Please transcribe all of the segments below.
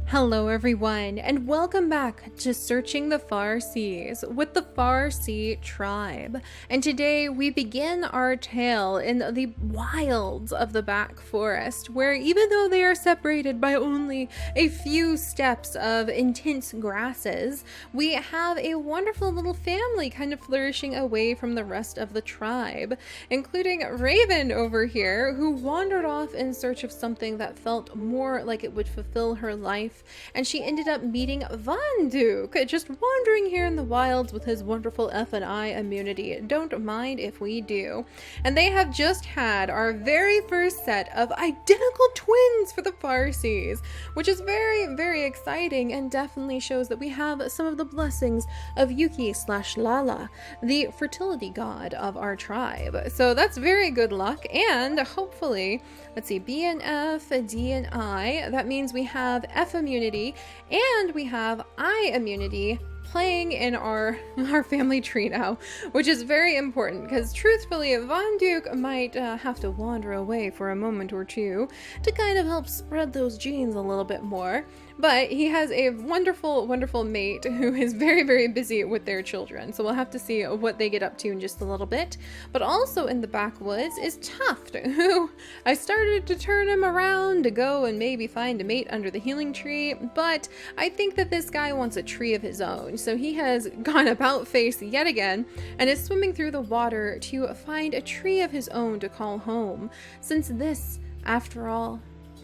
Hello everyone, and welcome back to Searching the Farseas with the Farsea tribe. And today we begin our tale in the wilds of the back forest, where even though they are separated by only a few steps of intense grasses, we have a wonderful little family kind of flourishing away from the rest of the tribe, including Raven over here, who wandered off in search of something that felt more like it would fulfill her life. And she ended up meeting Vanduke, just wandering here in the wilds with his wonderful F&I immunity. Don't mind if we do. And they have just had our very first set of identical twins for the Farseas, which is very, very exciting and definitely shows that we have some of the blessings of Yuki/Lala, the fertility god of our tribe. So that's very good luck, and hopefully, let's see, B and F, D and I, that means we have F immunity and we have I immunity playing in our family tree now, which is very important because truthfully Vanduke might have to wander away for a moment or two to kind of help spread those genes a little bit more. But he has a wonderful, wonderful mate who is very, very busy with their children. So we'll have to see what they get up to in just a little bit. But also in the backwoods is Tuft, who I started to turn him around to go and maybe find a mate under the healing tree. But I think that this guy wants a tree of his own. So he has gone about face yet again and is swimming through the water to find a tree of his own to call home. Since this, after all,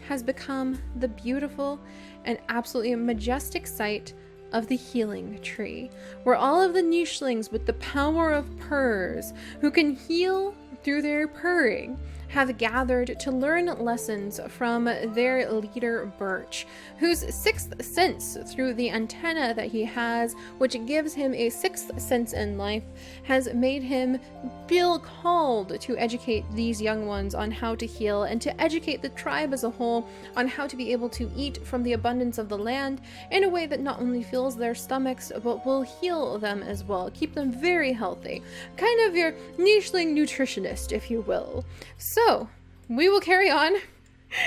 has become the beautiful and absolutely majestic sight of the healing tree, where all of the nichelings with the power of purrs, who can heal through their purring, have gathered to learn lessons from their leader Birch, whose sixth sense through the antenna that he has, which gives him a sixth sense in life, has made him feel called to educate these young ones on how to heal and to educate the tribe as a whole on how to be able to eat from the abundance of the land in a way that not only fills their stomachs but will heal them as well, keep them very healthy. Kind of your nicheling nutritionist, if you will. So, we will carry on.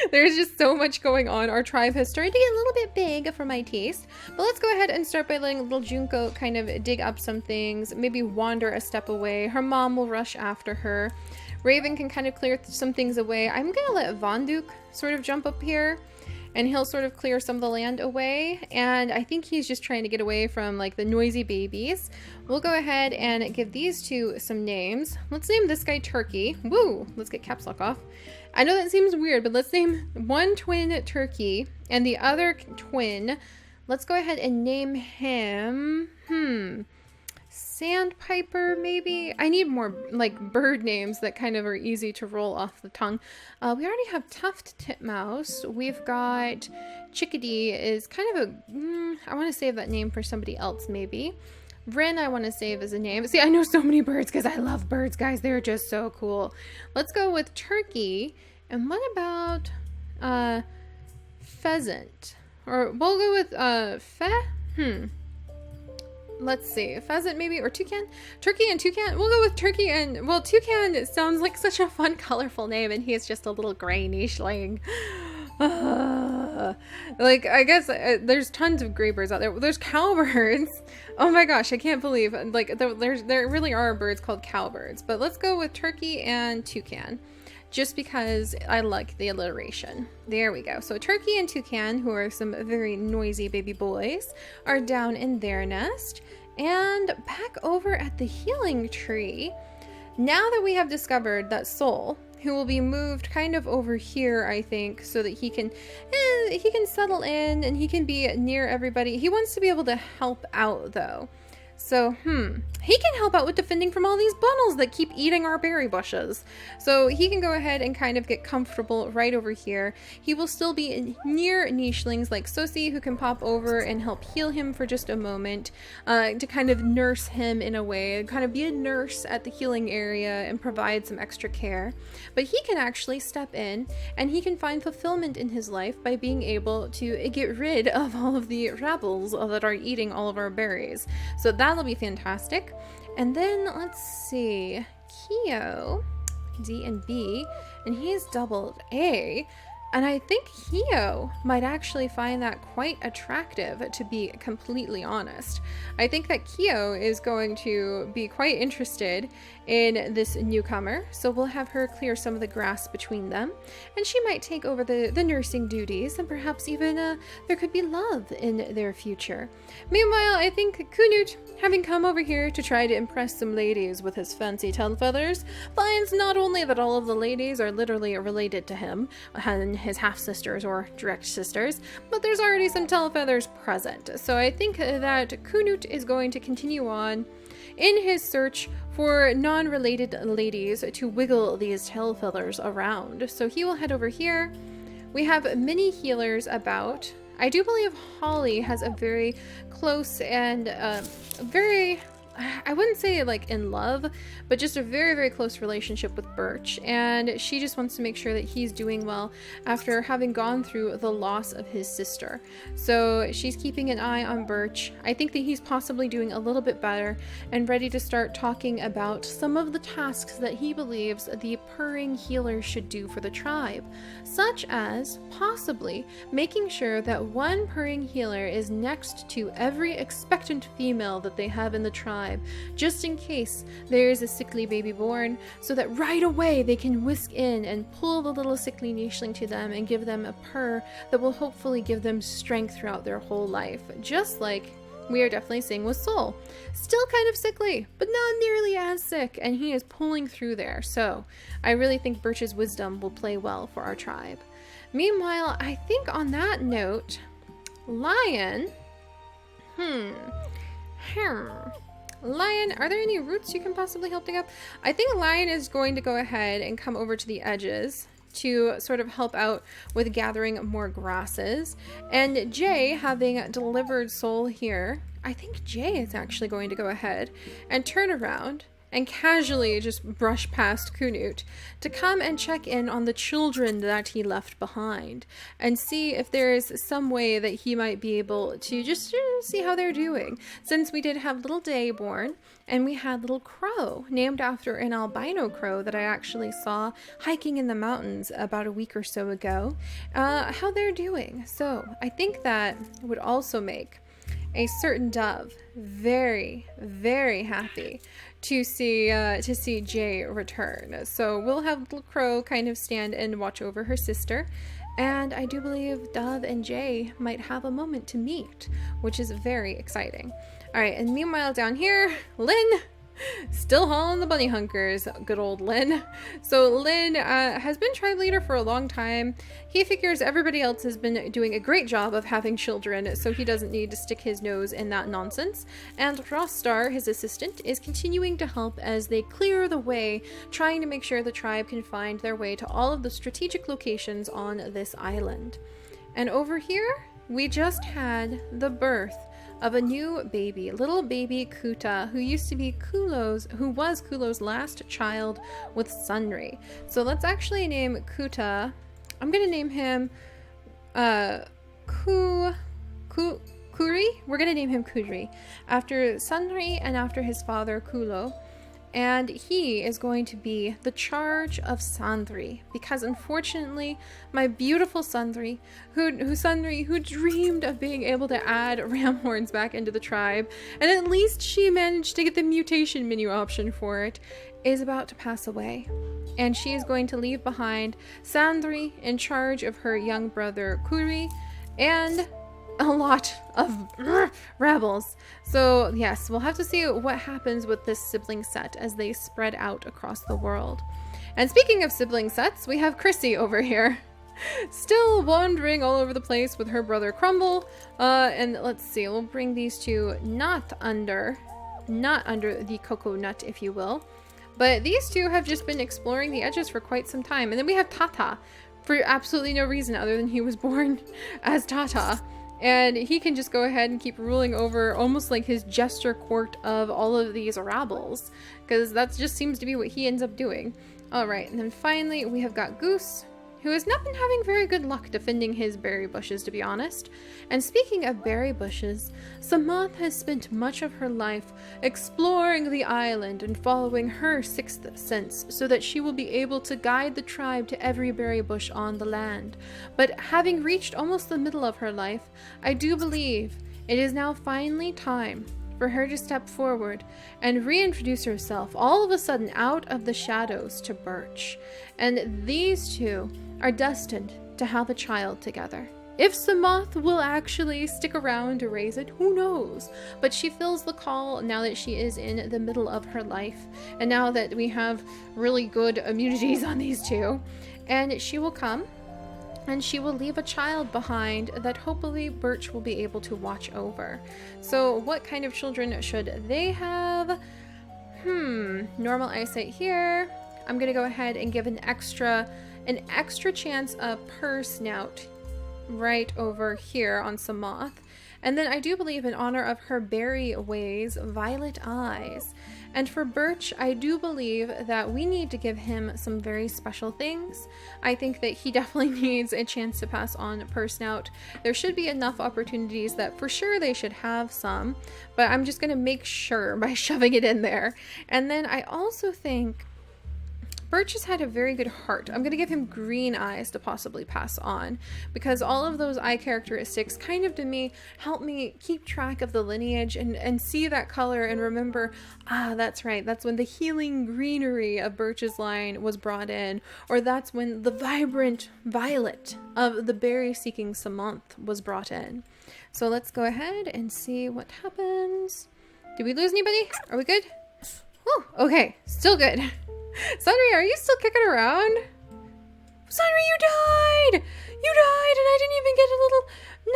There's just so much going on. Our tribe has started to get a little bit big for my taste. But let's go ahead and start by letting little Junko kind of dig up some things, maybe wander a step away. Her mom will rush after her. Raven can kind of clear some things away. I'm going to let Vanduke sort of jump up here, and he'll sort of clear some of the land away. And I think he's just trying to get away from like the noisy babies. We'll go ahead and give these two some names. Let's name this guy Turkey. Woo! Let's get caps lock off. I know that seems weird, but let's name one twin Turkey and the other twin, let's go ahead and name him, Sandpiper, maybe? I need more like bird names that kind of are easy to roll off the tongue. We already have Tuft Titmouse. We've got Chickadee is kind of a, I want to save that name for somebody else maybe. Wren I want to save as a name. See, I know so many birds because I love birds, guys. They're just so cool. Let's go with Turkey. And what about Pheasant? Or we'll go with let's see, Pheasant maybe, or Toucan? Turkey and Toucan? We'll go with Turkey and, well, Toucan sounds like such a fun, colorful name, and he's just a little gray nicheling. Like, I guess there's tons of gray birds out there. There's cowbirds. Oh my gosh, I can't believe, like, there really are birds called cowbirds. But let's go with Turkey and Toucan, just because I like the alliteration. There we go. So Turkey and Toucan, who are some very noisy baby boys, are down in their nest. And back over at the healing tree, now that we have discovered that Soul, who will be moved kind of over here, I think, so that he can settle in and he can be near everybody. He wants to be able to help out though. So, he can help out with defending from all these bunnels that keep eating our berry bushes. So he can go ahead and kind of get comfortable right over here. He will still be near nichelings like Sosie, who can pop over and help heal him for just a moment, to kind of nurse him in a way, kind of be a nurse at the healing area and provide some extra care. But he can actually step in and he can find fulfillment in his life by being able to get rid of all of the rebels that are eating all of our berries. So that'll be fantastic. And then let's see, Keo, D and B, and he's doubled A. And I think Hio might actually find that quite attractive, to be completely honest. I think that Kyo is going to be quite interested in this newcomer, so we'll have her clear some of the grass between them, and she might take over the nursing duties, and perhaps even there could be love in their future. Meanwhile, I think Kunut, having come over here to try to impress some ladies with his fancy tail feathers, finds not only that all of the ladies are literally related to him, and his half-sisters or direct sisters, but there's already some tail feathers present. So I think that Kunut is going to continue on in his search for non-related ladies to wiggle these tail feathers around. So he will head over here. We have many healers about. I do believe Holly has a very close and very, I wouldn't say like in love, but just a very, very close relationship with Birch. And she just wants to make sure that he's doing well after having gone through the loss of his sister. So she's keeping an eye on Birch. I think that he's possibly doing a little bit better and ready to start talking about some of the tasks that he believes the purring healer should do for the tribe, such as possibly making sure that one purring healer is next to every expectant female that they have in the tribe, just in case there is a sickly baby born, so that right away they can whisk in and pull the little sickly nicheling to them and give them a purr that will hopefully give them strength throughout their whole life, just like we are definitely seeing with Soul. Still kind of sickly, but not nearly as sick, and he is pulling through there. So I really think Birch's wisdom will play well for our tribe. Meanwhile, I think on that note, Lion, Lion, are there any roots you can possibly help dig up? I think Lion is going to go ahead and come over to the edges to sort of help out with gathering more grasses. And Jay, having delivered Soul here, I think Jay is actually going to go ahead and turn around and casually just brush past Kunut to come and check in on the children that he left behind and see if there is some way that he might be able to just see how they're doing. Since we did have little Day born, and we had little Crow, named after an albino crow that I actually saw hiking in the mountains about a week or so ago, how they're doing. So I think that would also make a certain dove very, very happy to see Jay return. So we'll have little Crow kind of stand and watch over her sister, and I do believe Dove and Jay might have a moment to meet, which is very exciting. All right, and meanwhile down here, Lynn, still hauling the bunny hunkers, good old Lynn. So Lynn has been tribe leader for a long time. He figures everybody else has been doing a great job of having children, so he doesn't need to stick his nose in that nonsense. And Rostar, his assistant, is continuing to help as they clear the way, trying to make sure the tribe can find their way to all of the strategic locations on this island. And over here, we just had the birth of a new baby, little baby Kuta, who was Kulo's last child with Sunri. So let's actually name Kuta. I'm gonna name him Kuri. We're gonna name him Kuri after Sunri and after his father Kulo. And he is going to be the charge of Sandri, because unfortunately, my beautiful Sandri, who dreamed of being able to add ram horns back into the tribe, and at least she managed to get the mutation menu option for it, is about to pass away. And she is going to leave behind Sandri in charge of her young brother Kuri, and a lot of rebels. So yes, we'll have to see what happens with this sibling set as they spread out across the world. And speaking of sibling sets, we have Chrissy over here, still wandering all over the place with her brother Crumble. And let's see, we'll bring these two not under the coconut, if you will. But these two have just been exploring the edges for quite some time. And then we have Tata, for absolutely no reason other than he was born as Tata. And he can just go ahead and keep ruling over almost like his gesture court of all of these rabbles, because that just seems to be what he ends up doing. All right, and then finally we have got Goose, who has not been having very good luck defending his berry bushes, to be honest. And speaking of berry bushes, Samoth has spent much of her life exploring the island and following her sixth sense so that she will be able to guide the tribe to every berry bush on the land. But having reached almost the middle of her life, I do believe it is now finally time for her to step forward and reintroduce herself all of a sudden out of the shadows to Birch. And these two are destined to have a child together. If Samoth will actually stick around to raise it, who knows? But she feels the call now that she is in the middle of her life, and now that we have really good immunities on these two, and she will come and she will leave a child behind that hopefully Birch will be able to watch over. So what kind of children should they have? Normal eyesight here. I'm gonna go ahead and give an extra chance of purr snout right over here on Samoth. And then I do believe in honor of her berry ways, violet eyes. And for Birch, I do believe that we need to give him some very special things. I think that he definitely needs a chance to pass on purr snout. There should be enough opportunities that for sure they should have some, but I'm just gonna make sure by shoving it in there. And then I also think Birch has had a very good heart. I'm going to give him green eyes to possibly pass on, because all of those eye characteristics kind of to me help me keep track of the lineage and see that color and remember, that's right, that's when the healing greenery of Birch's line was brought in, or that's when the vibrant violet of the berry-seeking Samoth was brought in. So let's go ahead and see what happens. Did we lose anybody? Are we good? Oh, okay, still good. Sunri, are you still kicking around? Sunri, you died! You died and I didn't even get a little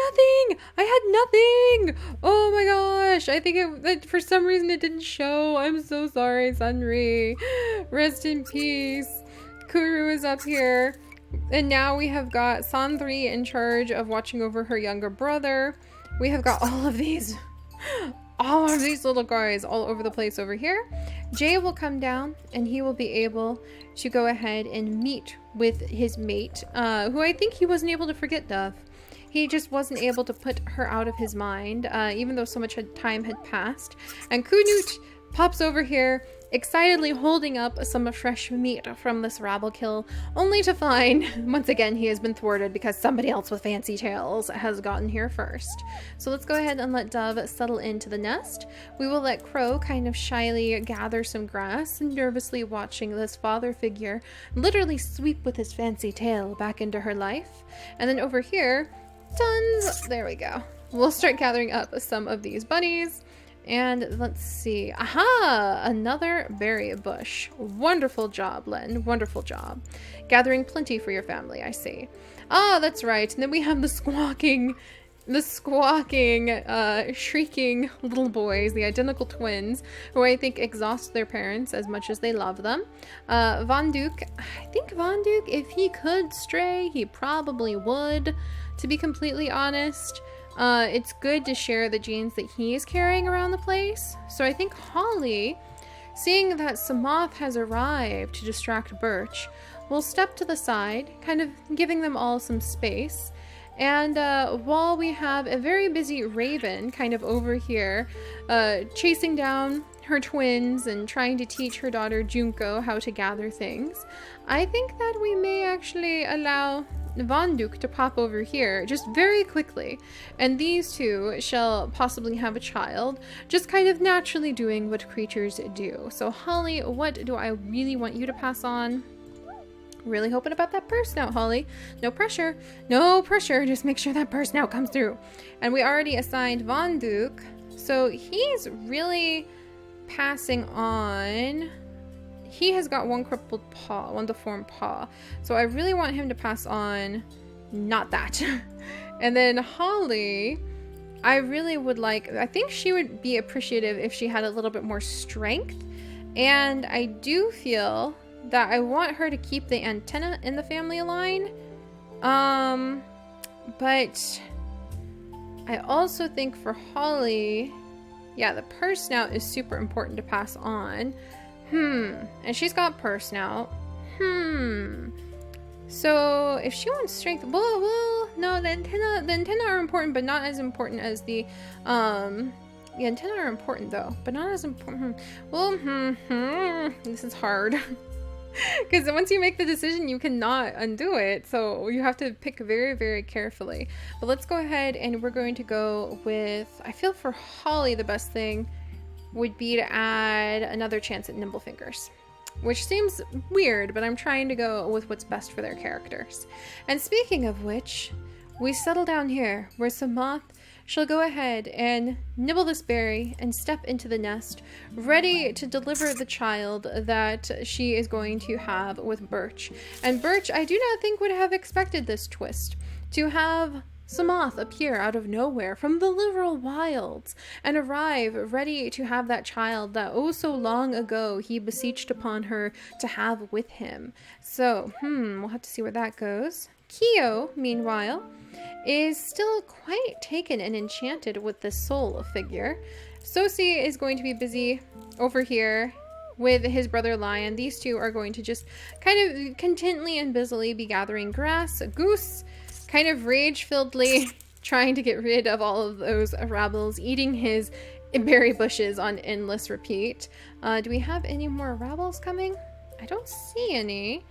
nothing! I had nothing! Oh my gosh, I think for some reason it didn't show. I'm so sorry, Sunri. Rest in peace. Kuru is up here. And now we have got Sandri in charge of watching over her younger brother. We have got all of these little guys all over the place over here. Jay will come down and he will be able to go ahead and meet with his mate, who I think he wasn't able to forget Dove. He just wasn't able to put her out of his mind, even though so much time had passed. And Kunut pops over here, excitedly holding up some fresh meat from this rabble kill, only to find, once again, he has been thwarted because somebody else with fancy tails has gotten here first. So let's go ahead and let Dove settle into the nest. We will let Crow kind of shyly gather some grass, nervously watching this father figure literally sweep with his fancy tail back into her life. And then over here, tons, there we go. We'll start gathering up some of these bunnies. And let's see. Aha! Another berry bush. Wonderful job, Len. Wonderful job. Gathering plenty for your family, I see. Ah, that's right. And then we have the squawking, shrieking little boys, the identical twins, who I think exhaust their parents as much as they love them. Von Duke, I think Von Duke, if he could stray, he probably would, to be completely honest. It's good to share the genes that he is carrying around the place. So I think Holly, seeing that Samoth has arrived to distract Birch, will step to the side, kind of giving them all some space. And while we have a very busy Raven kind of over here, chasing down her twins and trying to teach her daughter Junko how to gather things, I think that we may actually allow Von Duke to pop over here just very quickly, and these two shall possibly have a child, just kind of naturally doing what creatures do. So Holly, what do I really want you to pass on? Really hoping about that purr snout, Holly. No pressure, just make sure that purr snout comes through. And we already assigned Von Duke, so he's really passing on. He has got one crippled paw, one deformed paw. So I really want him to pass on not that. And then Holly, I really would like, I think she would be appreciative if she had a little bit more strength. And I do feel that I want her to keep the antenna in the family line. But I also think for Holly, yeah, the purr snout is super important to pass on. And she's got purr snout. So if she wants strength, well, no, the antenna are important, but not as important as the antenna are important though, but not as important. Well, this is hard. Because once you make the decision, you cannot undo it. So you have to pick very, very carefully. But let's go ahead and we're going to go with, I feel for Holly, the best thing would be to add another chance at nimble fingers. Which seems weird, but I'm trying to go with what's best for their characters. And speaking of which, we settle down here where Samoth shall go ahead and nibble this berry and step into the nest, ready to deliver the child that she is going to have with Birch. And Birch, I do not think would have expected this twist, to have Samoth appear out of nowhere from the literal wilds and arrive ready to have that child that oh so long ago he beseeched upon her to have with him. So, we'll have to see where that goes. Keo, meanwhile, is still quite taken and enchanted with this soul figure. Sosie is going to be busy over here with his brother Lion. These two are going to just kind of contently and busily be gathering grass. Goose, kind of rage-filledly trying to get rid of all of those rabbles, eating his berry bushes on endless repeat. Do we have any more rabbles coming? I don't see any.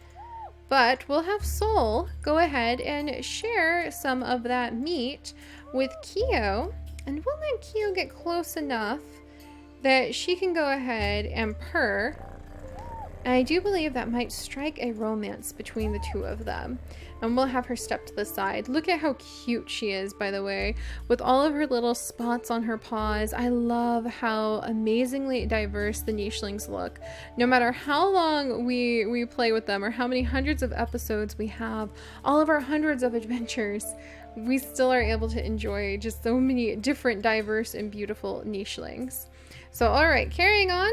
But we'll have Soul go ahead and share some of that meat with Keo. And we'll let Keo get close enough that she can go ahead and purr. And I do believe that might strike a romance between the two of them. And we'll have her step to the side. Look at how cute she is, by the way, with all of her little spots on her paws. I love how amazingly diverse the nichelings look. No matter how long we play with them or how many hundreds of episodes we have, all of our hundreds of adventures, we still are able to enjoy just so many different, diverse, and beautiful nichelings. So, all right, carrying on.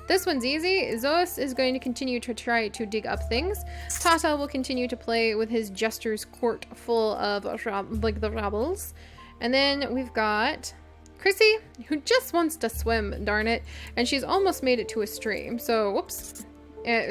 This one's easy. Zos is going to continue to try to dig up things. Tata will continue to play with his jester's court full of the rabbles. And then we've got Chrissy, who just wants to swim, darn it. And she's almost made it to a stream. So, whoops.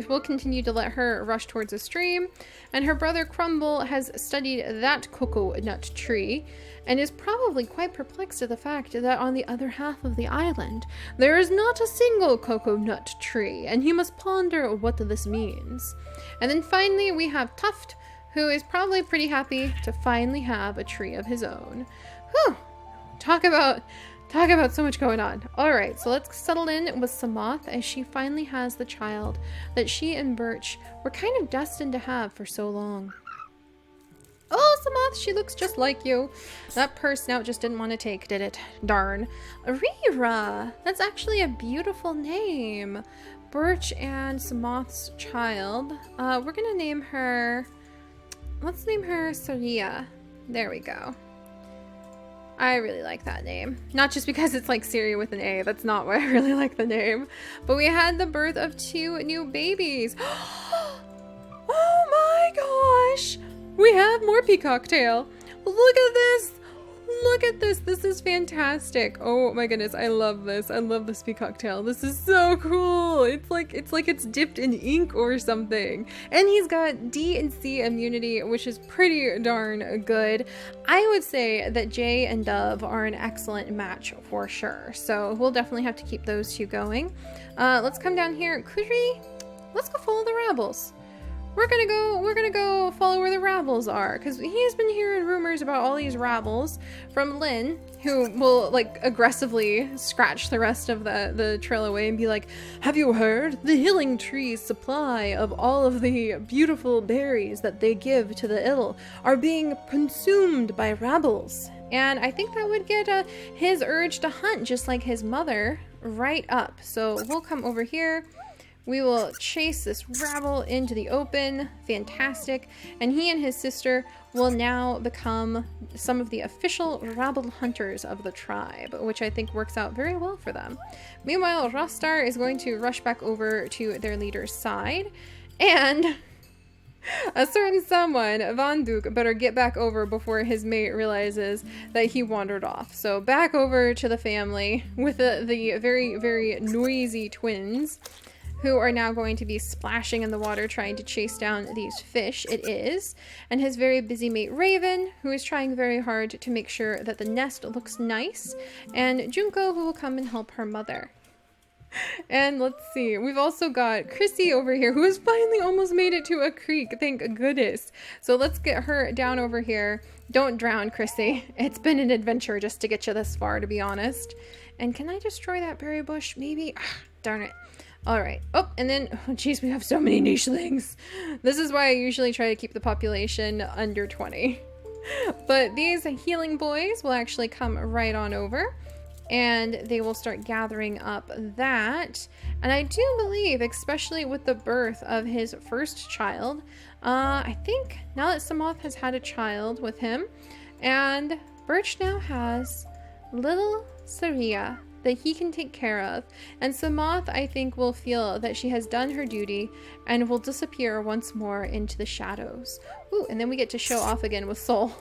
We'll continue to let her rush towards a stream. And her brother Crumble has studied that coconut tree and is probably quite perplexed at the fact that on the other half of the island there is not a single coconut tree, and he must ponder what this means. And then finally we have Tuft, who is probably pretty happy to finally have a tree of his own. Whew! Talk about so much going on. Alright, so let's settle in with Samoth as she finally has the child that she and Birch were kind of destined to have for so long. Oh, Samoth, she looks just like you. That purse snout just didn't want to take, did it? Darn. Rira! That's actually a beautiful name. Birch and Samoth's child. We're gonna name her... Let's name her Saria. There we go. I really like that name. Not just because it's like Seri with an A. That's not why I really like the name. But we had the birth of 2 new babies. Oh my gosh! We have more peacock tail. Look at this. Look at this. This is fantastic. Oh my goodness. I love this. I love this peacock tail. This is so cool. It's like it's dipped in ink or something. And he's got D and C immunity, which is pretty darn good. I would say that Jay and Dove are an excellent match for sure. So we'll definitely have to keep those two going. Let's come down here. Kudri, let's go follow the rabbles. We're gonna go follow where the rabbles are, because he's been hearing rumors about all these rabbles from Lynn, who will like aggressively scratch the rest of the trail away and be like, have you heard? The healing tree's supply of all of the beautiful berries that they give to the ill are being consumed by rabbles. And I think that would get his urge to hunt, just like his mother, right up. So we'll come over here. We will chase this rabble into the open. Fantastic. And he and his sister will now become some of the official rabble hunters of the tribe, which I think works out very well for them. Meanwhile, Rostar is going to rush back over to their leader's side. And a certain someone, Van Duke, better get back over before his mate realizes that he wandered off. So back over to the family with the very, very noisy twins. who are now going to be splashing in the water trying to chase down these fish. It is. And his very busy mate Raven, who is trying very hard to make sure that the nest looks nice. And Junko, who will come and help her mother. And let's see, we've also got Chrissy over here, who has finally almost made it to a creek, thank goodness. So let's get her down over here. Don't drown, Chrissy. It's been an adventure just to get you this far, to be honest. And can I destroy that berry bush? Maybe? Darn it. All right. Oh, and then, oh geez, we have so many nichelings. This is why I usually try to keep the population under 20. But these healing boys will actually come right on over. And they will start gathering up that. And I do believe, especially with the birth of his first child, I think now that Samoth has had a child with him, and Birch now has little Saria that he can take care of. And Samoth, I think, will feel that she has done her duty and will disappear once more into the shadows. Ooh, and then we get to show off again with Soul.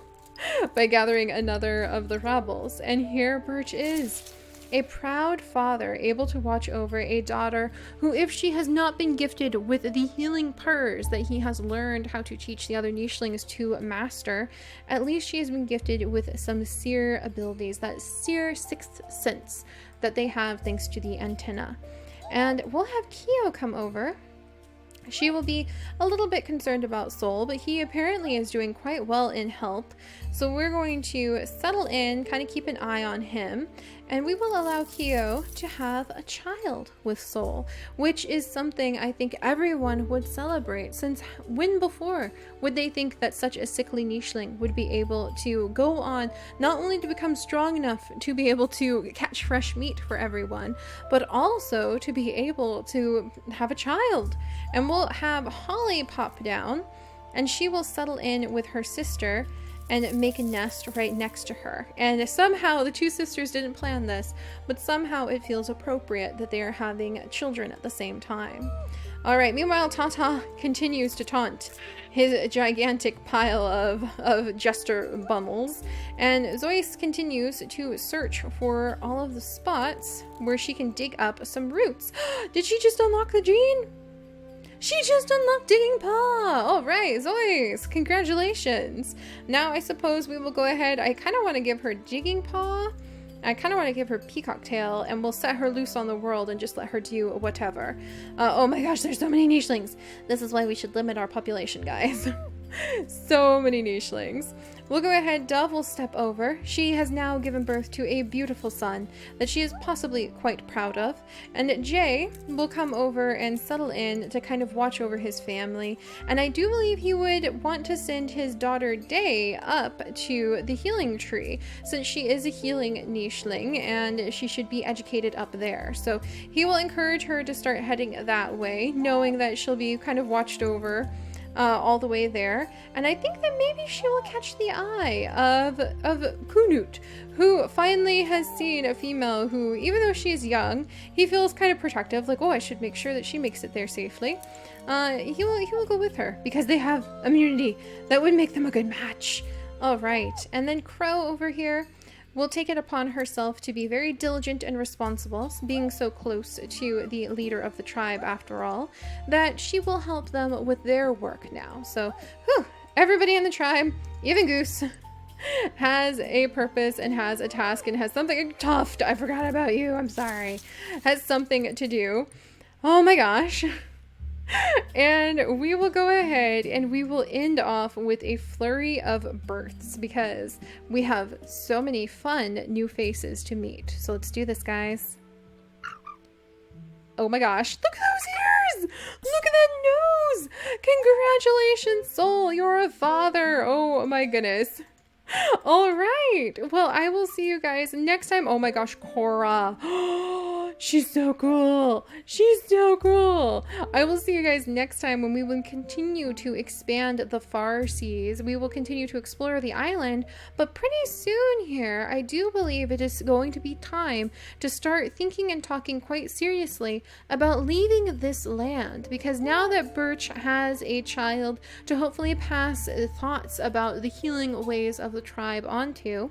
By gathering another of the rebels. And here Birch is, a proud father able to watch over a daughter who, if she has not been gifted with the healing purrs that he has learned how to teach the other nichelings to master, at least she has been gifted with some seer abilities, that seer sixth sense that they have thanks to the antenna. And we'll have Kyo come over. She will be a little bit concerned about Soul, but he apparently is doing quite well in health. So we're going to settle in, kind of keep an eye on him, and we will allow Kyo to have a child with Soul, which is something I think everyone would celebrate, since when before would they think that such a sickly nicheling would be able to go on not only to become strong enough to be able to catch fresh meat for everyone, but also to be able to have a child. And we'll have Holly pop down, and she will settle in with her sister and make a nest right next to her. And somehow the two sisters didn't plan this, but somehow it feels appropriate that they are having children at the same time. All right, meanwhile, Tata continues to taunt his gigantic pile of jester bundles, and Zois continues to search for all of the spots where she can dig up some roots. Did she just unlock the gene? She just unlocked Digging Paw! Alright, Zois, congratulations! Now I suppose we will go ahead. I kind of want to give her Digging Paw. I kind of want to give her Peacock Tail, and we'll set her loose on the world and just let her do whatever. Oh my gosh, there's so many nichelings! This is why we should limit our population, guys. So many nichelings. We'll go ahead, Dove will step over. She has now given birth to a beautiful son that she is possibly quite proud of. And Jay will come over and settle in to kind of watch over his family. And I do believe he would want to send his daughter Day up to the healing tree, since she is a healing nicheling and she should be educated up there. So he will encourage her to start heading that way, knowing that she'll be kind of watched over all the way there. And I think that maybe she will catch the eye of Kunut, who finally has seen a female who, even though she is young, he feels kind of protective, like, oh, I should make sure that she makes it there safely. He will go with her because they have immunity that would make them a good match. All right, and then Crow over here will take it upon herself to be very diligent and responsible, being so close to the leader of the tribe after all, that she will help them with their work now. So, whew, everybody in the tribe, even Goose, has a purpose and has a task and has something. Tuft, I forgot about you, I'm sorry. Has something to do. Oh my gosh. And we will go ahead and we will end off with a flurry of births because we have so many fun new faces to meet. So let's do this, guys. Oh my gosh, look at those ears! Look at that nose! Congratulations, Soul, you're a father! Oh my goodness. All right, well, I will see you guys next time. Oh my gosh, Cora. She's so cool. She's so cool. I will see you guys next time when we will continue to expand the Farseas. We will continue to explore the island, but pretty soon here, I do believe it is going to be time to start thinking and talking quite seriously about leaving this land, because now that Birch has a child to hopefully pass thoughts about the healing ways of the tribe onto,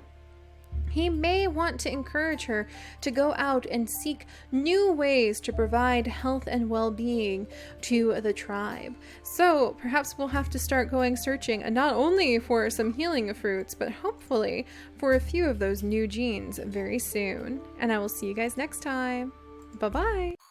he may want to encourage her to go out and seek new ways to provide health and well-being to the tribe. So perhaps we'll have to start going searching, not only for some healing fruits, but hopefully for a few of those new genes very soon. And I will see you guys next time. Bye-bye.